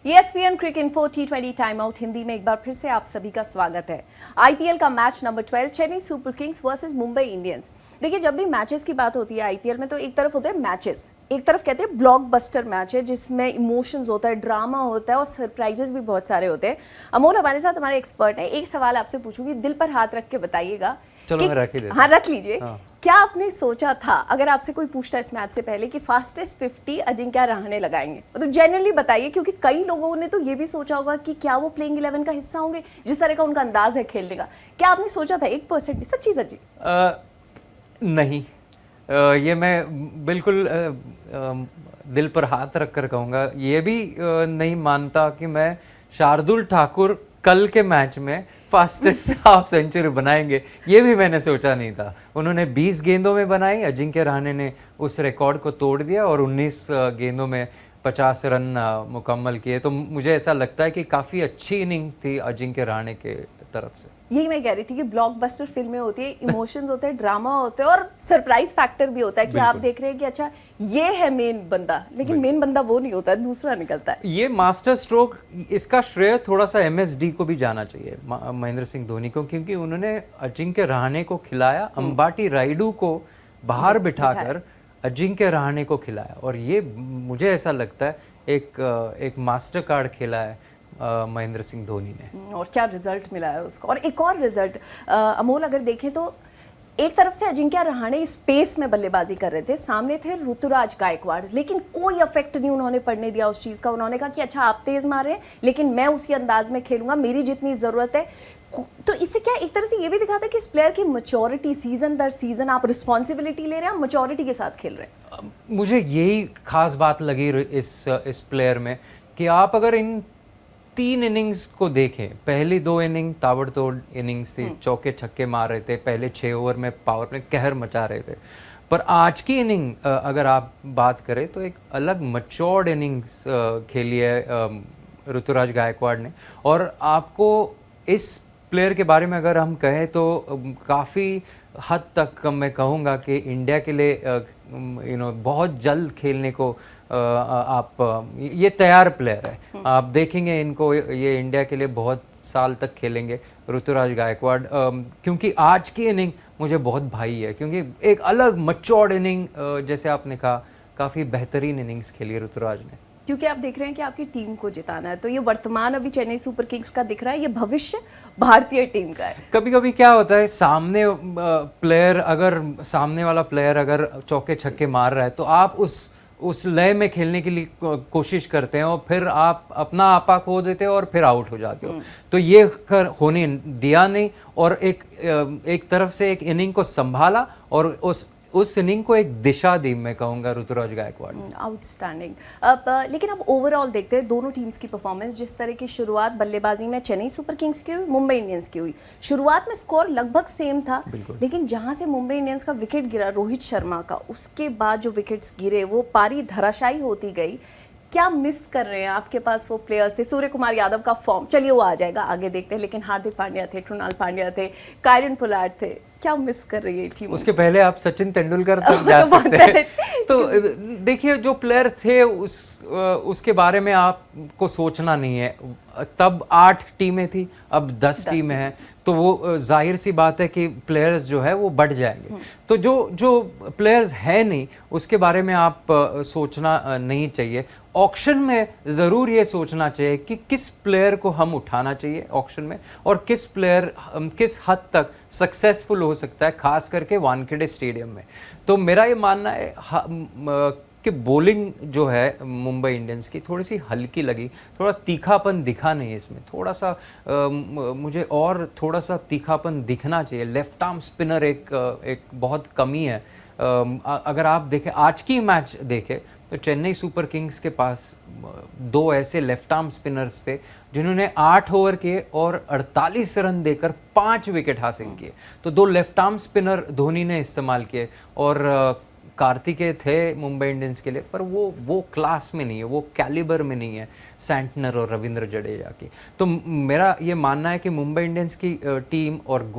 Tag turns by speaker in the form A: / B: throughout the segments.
A: ESPN Cricinfo T20 time out Hindi में एक बार फिर से आप सभी का स्वागत है। आईपीएल का match number 12 Chennai super Kings versus Mumbai Indians. देखिए, जब भी मैचेस की बात होती है आईपीएल में तो एक तरफ होते हैं मैचेस, एक तरफ कहते हैं ब्लॉकबस्टर मैच है जिसमें इमोशंस होता है, ड्रामा होता है और सरप्राइजेस भी बहुत सारे होते हैं। अमोल हमारे साथ हमारे एक्सपर्ट है। एक सवाल आपसे पूछूंगी, दिल पर हाथ रख के बताइएगा।
B: चलो मैं रख ही देता हूं।
A: हाँ, रख लीजिए।
B: हाँ।
A: क्या आपने सोचा था अगर आपसे कोई पूछता इस मैच से पहले कि फास्टेस्ट 50 अजिंक्य रहाणे लगाएंगे? मतलब जनरली बताइए, क्योंकि कई लोगों ने तो ये भी सोचा होगा कि क्या वो प्लेइंग 11 का हिस्सा होंगे, जिस तरह का उनका अंदाज है खेलने का। क्या आपने सोचा था 1% भी? सच्ची सच्ची?
B: नहीं, ये मैं बिल्कुल दिल पर हाथ रख कर कहूँगा। ये भी नहीं मानता कि मैं शार्दुल ठाकुर कल के मैच में फास्टेस्ट हाफ सेंचुरी बनाएंगे, ये भी मैंने सोचा नहीं था। उन्होंने 20 गेंदों में बनाई, अजिंक्य रहाणे ने उस रिकॉर्ड को तोड़ दिया और 19 गेंदों में 50 रन मुकम्मल किए। तो मुझे ऐसा लगता है कि काफ़ी अच्छी इनिंग थी अजिंक्य रहाणे के तरफ से।
A: यही मैं कह रही थी कि ब्लॉकबस्टर फिल्में होती है, इमोशंस होते हैं, ड्रामा होते हैं और सरप्राइज फैक्टर भी होता है कि आप देख रहे हैं कि अच्छा ये है मेन बंदा, लेकिन मेन बंदा वो नहीं होता है, दूसरा निकलता है।
B: ये मास्टर स्ट्रोक, इसका श्रेय थोड़ा सा MSD को भी जाना चाहिए, महेंद्र सिंह धोनी को, क्योंकि उन्होंने अजिंक्य रहाणे को खिलाया, अंबाटी रायडू को बाहर बिठाकर अजिंक्य रहाणे को खिलाया। और ये मुझे ऐसा लगता है एक मास्टर कार्ड खेला है महेंद्र सिंह धोनी ने।
A: और क्या रिजल्ट मिला है उसको। और एक और रिजल्ट अमोल, अगर देखें तो एक तरफ से अजिंक्य रहाणे स्पेस में बल्लेबाजी कर रहे थे, सामने थे ऋतुराज गायकवाड़, लेकिन कोई इफेक्ट नहीं उन्होंने पड़ने दिया उस चीज का। उन्होंने कहा कि अच्छा आप तेज मार रहे हैं, लेकिन मैं उसी अंदाज में खेलूंगा, मेरी जितनी जरूरत है। तो इससे क्या एक तरह से ये भी दिखाता है कि इस प्लेयर की मैच्योरिटी, सीजन दर सीजन आप रिस्पॉन्सिबिलिटी ले रहे हैं, आप मैच्योरिटी के साथ खेल रहे हैं।
B: मुझे यही खास बात लगी इस प्लेयर में कि आप अगर इन 3 इनिंग्स को देखें, पहली 2 इनिंग ताबड़तोड़ इनिंग्स थी, चौके छक्के मार रहे थे, पहले 6 ओवर में पावर में कहर मचा रहे थे। पर आज की इनिंग अगर आप बात करें तो एक अलग मैच्योर्ड इनिंग्स खेली है ऋतुराज गायकवाड़ ने। और आपको इस प्लेयर के बारे में अगर हम कहें तो काफ़ी हद तक मैं कहूँगा कि इंडिया के लिए बहुत जल्द खेलने को आप ये तैयार प्लेयर है। आप देखेंगे इनको, ये इंडिया के लिए बहुत साल तक खेलेंगे ऋतुराज गायकवाड़। क्योंकि आज की इनिंग मुझे बहुत भाई है, क्योंकि एक अलग मैच्योर्ड इनिंग, जैसे आपने कहा, काफ़ी बेहतरीन इनिंग्स खेली ऋतुराज ने।
A: क्योंकि आप देख रहे हैं कि आपकी टीम को जिताना है, तो ये वर्तमान अभी चेन्नई सुपर किंग्स का दिख रहा है, ये भविष्य भारतीय टीम का है।
B: कभी कभी क्या होता है, सामने वाला प्लेयर अगर चौके छक्के मार रहा है तो आप उस लय में खेलने के लिए कोशिश करते हैं और फिर आप अपना आपा खो देते हो और फिर आउट हो जाते हो। तो ये होने दिया नहीं और एक तरफ से एक इनिंग को संभाला और उस इनिंग को एक दिशा दी, मैं कहूँगा, ऋतुराज गायकवाड़।
A: आउटस्टैंडिंग। अब लेकिन अब ओवरऑल देखते हैं दोनों टीम्स की परफॉर्मेंस। जिस तरह की शुरुआत बल्लेबाजी में चेन्नई सुपर किंग्स की हुई, मुंबई इंडियंस की हुई। शुरुआत में स्कोर लगभग सेम था, लेकिन जहां से मुंबई इंडियंस का विकेट गिरा रोहित शर्मा का, उसके बाद जो विकेट्स गिरे वो पारी धराशायी होती गई। क्या मिस कर रहे हैं? आपके पास वो प्लेयर्स थे, सूर्य कुमार यादव का फॉर्म, चलिए वो आ जाएगा, आगे देखते हैं, लेकिन हार्दिक पांड्या थे, कृणाल पांड्या थे, कायरन पोलार्ड थे। क्या मिस कर रही है टीम?
B: उसके पहले आप सचिन तेंदुलकर तक जा सकते हैं। तो देखिए, जो प्लेयर थे उसके बारे में आपको सोचना नहीं है। तब 8 टीमें थी, अब 10 टीमें हैं, तो वो जाहिर सी बात है कि प्लेयर्स जो है वो बढ़ जाएंगे। तो जो प्लेयर्स है नहीं, उसके बारे में आप सोचना नहीं चाहिए। ऑक्शन में ज़रूर ये सोचना चाहिए कि किस प्लेयर को हम उठाना चाहिए ऑक्शन में और किस प्लेयर किस हद तक सक्सेसफुल हो सकता है, खास करके वानखेड़े स्टेडियम में। तो मेरा ये मानना है कि बॉलिंग जो है मुंबई इंडियंस की थोड़ी सी हल्की लगी, थोड़ा तीखापन दिखा नहीं है इसमें। थोड़ा सा मुझे और थोड़ा सा तीखापन दिखना चाहिए। लेफ्ट आर्म स्पिनर एक बहुत कमी है। अगर आप देखें, आज की मैच देखें तो चेन्नई सुपर किंग्स के पास 2 ऐसे लेफ्ट आर्म स्पिनर्स थे जिन्होंने 8 ओवर किए और 48 रन देकर 5 विकेट हासिल किए। तो 2 लेफ्ट आर्म स्पिनर धोनी ने इस्तेमाल किए और कार्तिकेय थे मुंबई इंडियंस के लिए, पर वो क्लास में नहीं है, वो कैलिबर में नहीं है सैंटनर और रविंद्र जडेजा की। तो मेरा ये मानना है कि मुंबई इंडियंस की टीम और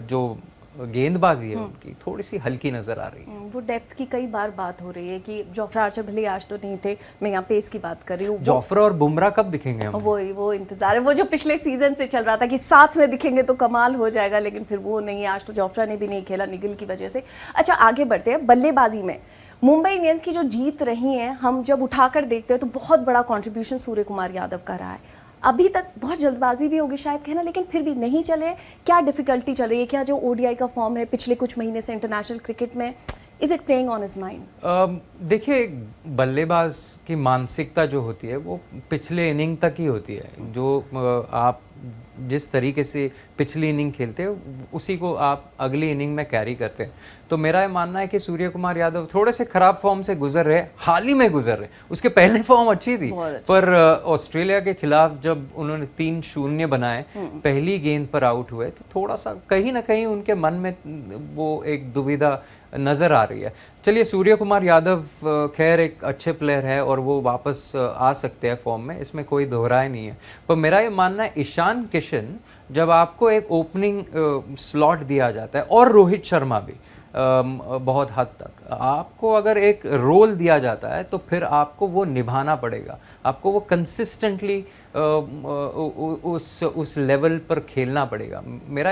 B: जो गेंदबाजी है उनकी थोड़ी सी हल्की नजर आ रही है।
A: वो डेप्थ की कई बार बात हो रही है कि जोफ्रा आर्चर भले आज तो नहीं थे, मैं यहाँ पेस की बात कर रही हूँ।
B: जोफ्रा और बुमराह कब दिखेंगे हम?
A: वो इंतजार है, वो जो पिछले सीजन से चल रहा था कि साथ में दिखेंगे तो कमाल हो जाएगा, लेकिन फिर वो नहीं, आज तो जोफ्रा ने भी नहीं खेला निगिल की वजह से। अच्छा आगे बढ़ते हैं, बल्लेबाजी में मुंबई इंडियंस की जो जीत रही है, हम जब उठाकर देखते हैं तो बहुत बड़ा कंट्रीब्यूशन सूर्य कुमार यादव का रहा है। अभी तक बहुत जल्दबाजी भी होगी शायद कहना, लेकिन फिर भी नहीं चले, क्या डिफिकल्टी चल रही है? क्या जो ओडीआई का फॉर्म है पिछले कुछ महीने से इंटरनेशनल क्रिकेट में, is it playing on his mind?
B: देखिए, बल्लेबाज की मानसिकता जो होती है वो पिछले इनिंग तक ही होती है। जो आप जिस तरीके से पिछली इनिंग खेलते हैं उसी को आप अगली इनिंग में कैरी करते हैं। तो मेरा ये मानना है कि सूर्य कुमार यादव थोड़े से खराब फॉर्म से गुजर रहे, हाल ही में गुजर रहे। उसके पहले फॉर्म अच्छी थी, पर ऑस्ट्रेलिया के खिलाफ जब उन्होंने 3-0 बनाए, पहली गेंद पर आउट हुए, तो थोड़ा सा कहीं ना कहीं उनके मन में वो एक दुविधा नज़र आ रही है। चलिए, सूर्य कुमार यादव खैर एक अच्छे प्लेयर है और वो वापस आ सकते हैं फॉर्म में, इसमें कोई दोहराए नहीं है। पर मेरा ये मानना है ईशान किशन, जब आपको एक ओपनिंग स्लॉट दिया जाता है, और रोहित शर्मा भी बहुत हद तक, आपको अगर एक रोल दिया जाता है तो फिर आपको वो निभाना पड़ेगा, आपको वो कंसिस्टेंटली उस लेवल पर खेलना पड़ेगा। मेरा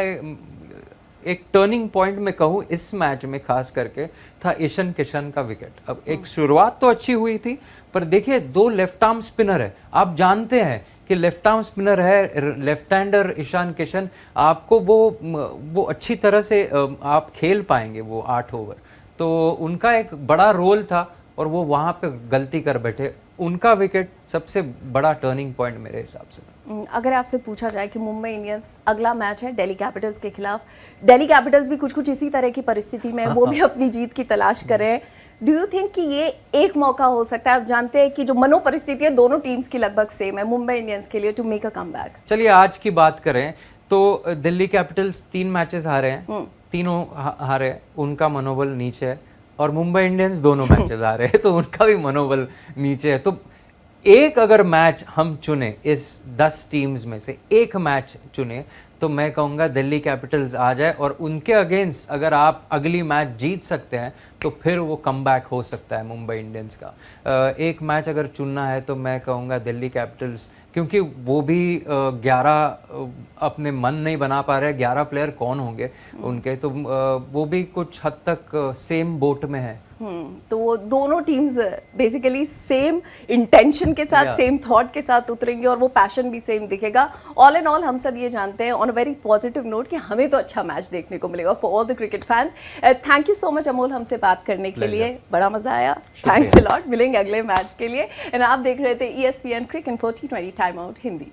B: एक टर्निंग पॉइंट में कहूँ इस मैच में खास करके था ईशान किशन का विकेट। अब एक शुरुआत तो अच्छी हुई थी, पर देखिए 2 लेफ्ट आर्म स्पिनर है, आप जानते हैं कि लेफ्ट आर्म स्पिनर है, लेफ्ट हैंडर ईशान किशन, आपको वो अच्छी तरह से आप खेल पाएंगे वो 8 ओवर। तो उनका एक बड़ा रोल था और वो वहाँ पे गलती कर बैठे। उनका विकेट सबसे बड़ा टर्निंग पॉइंट मेरे हिसाब से।
A: अगर आपसे पूछा जाए कि मुंबई इंडियंस अगला मैच है दिल्ली कैपिटल्स के खिलाफ, दिल्ली कैपिटल्स भी कुछ इसी तरह की परिस्थिति में वो भी अपनी जीत की तलाश कर रहे हैं, डू यू थिंक कि ये एक मौका हो सकता है? आप जानते हैं कि जो मनो परिस्थिति है दोनों टीम्स की लगभग सेम है मुंबई इंडियंस के लिए, टू मेक अ कमबैक।
B: चलिए आज की बात करें तो दिल्ली कैपिटल्स 3 मैचेस हारे हैं, तीनों हारे, उनका मनोबल नीचे है, और मुंबई इंडियंस दोनों मैचेस हारे हैं तो उनका भी मनोबल नीचे है। तो एक अगर मैच हम चुने, इस 10 टीम्स में से एक मैच चुने, तो मैं कहूँगा दिल्ली कैपिटल्स आ जाए, और उनके अगेंस्ट अगर आप अगली मैच जीत सकते हैं तो फिर वो कमबैक हो सकता है मुंबई इंडियंस का। एक मैच अगर चुनना है तो मैं कहूँगा दिल्ली कैपिटल्स, क्योंकि वो भी 11 अपने मन नहीं बना पा रहे, 11 प्लेयर कौन होंगे उनके, तो वो भी कुछ हद तक सेम बोट में है।
A: तो वो दोनों टीम्स बेसिकली सेम इंटेंशन के साथ, सेम थॉट के साथ उतरेंगे और वो पैशन भी सेम दिखेगा। ऑल इन ऑल हम सब ये जानते हैं on a very positive note कि हमें तो अच्छा मैच देखने को मिलेगा for all the cricket fans. Thank you so much Amol हमसे बात करने के लिए, बड़ा मजा आया, थैंक्स अ लॉट। मिलेंगे अगले मैच के लिए, एंड आप देख रहे थे ESPN Cricinfo T20 time out Hindi.